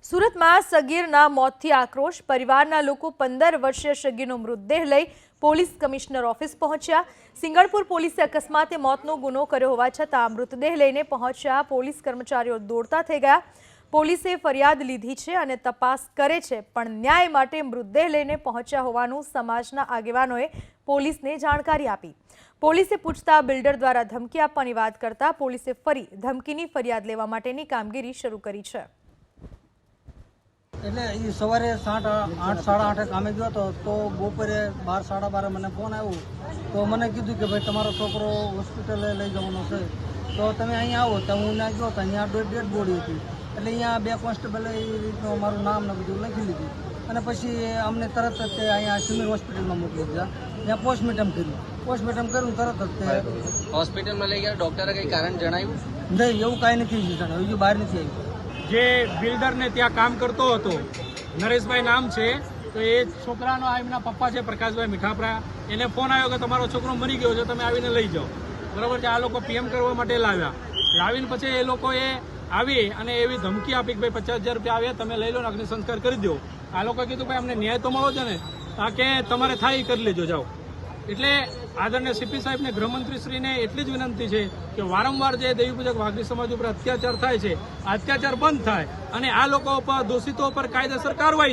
સુરતમાં સગીરના મોતથી આક્રોશ પરિવારના લોકો 15 વર્ષીય સગીરનો મૃતદેહ લઈ પોલીસ કમિશનર ઓફિસ પહોંચ્યા। સિંગણપુર પોલીસે અકસ્માતે મોતનો ગુનો કર્યો હોવા છતાં મૃતદેહ લઈને પહોંચ્યા પોલીસ કર્મચારીઓ દોડતા થઈ ગયા। પોલીસે ફરિયાદ લીધી છે અને તપાસ કરે છે, પણ ન્યાય માટે મૃતદેહ લઈને પહોંચ્યા હોવાનું સમાજના આગેવાનોએ પોલીસને જાણકારી આપી। પોલીસે પૂછતા બિલ્ડર દ્વારા ધમકી આપવાની વાત કરતા પોલીસે ફરી ધમકીની ફરિયાદ લેવા માટેની કામગીરી શરૂ કરી છે। એટલે એ સવારે 8 સાડા 8 કામે ગયો હતો, તો બપોરે 12 સાડા 12 મને ફોન આવ્યો તો મને કીધું કે ભાઈ તમારો છોકરો હોસ્પિટલે લઈ જવાનો છે, તો તમે અહીંયા આવો। તો હું ત્યાં ગયો તો અહીંયા ડેડ બોડી હતી, એટલે અહીંયા 2 કોન્સ્ટેબલે એ રીતનું અમારું નામ ને બધું લખી લીધું અને પછી અમને તરત જ તે અહીંયા સિવિલ હોસ્પિટલમાં મોકલી દીધા। ત્યાં પોસ્ટમોર્ટમ કર્યું તરત જ તે હોસ્પિટલમાં લઈ ગયા। ડોક્ટરે કંઈ કારણ જણાવ્યું? નહીં, એવું કાંઈ નથી જણાવ્યું, હજુ બહાર નથી આવ્યું। જે બિલ્ડરને ત્યાં કામ કરતો હતો, નરેશભાઈ નામ છે, તો એ છોકરાનો એમના પપ્પા છે પ્રકાશભાઈ મીઠાપરા, એને ફોન આવ્યો કે તમારો છોકરો મરી ગયો છે, તમે આવીને લઈ જાઓ। બરાબર છે। આ લોકો પીએમ કરવા માટે લાવીને પછી એ લોકોએ આવી અને એવી ધમકી આપી કે ભાઈ 50,000 રૂપિયા આવે, તમે લઈ લો ને અગ્નિ સંસ્કાર કરી દો। આ લોકોએ કીધું ભાઈ અમને ન્યાય તો મળો છે ને, આ કે તમારે થાય એ કરી લેજો, જાઓ। એટલે આદરણીય સીપી સાહેબને, ગૃહમંત્રીશ્રીને એટલી જ વિનંતી છે કે વારંવાર જે દેવીપૂજક વાઘરી સમાજ ઉપર અત્યાચાર થાય છે, અત્યાચાર બંધ થાય અને આ લોકો ઉપર, દોષિતો પર કાયદેસર કાર્યવાહી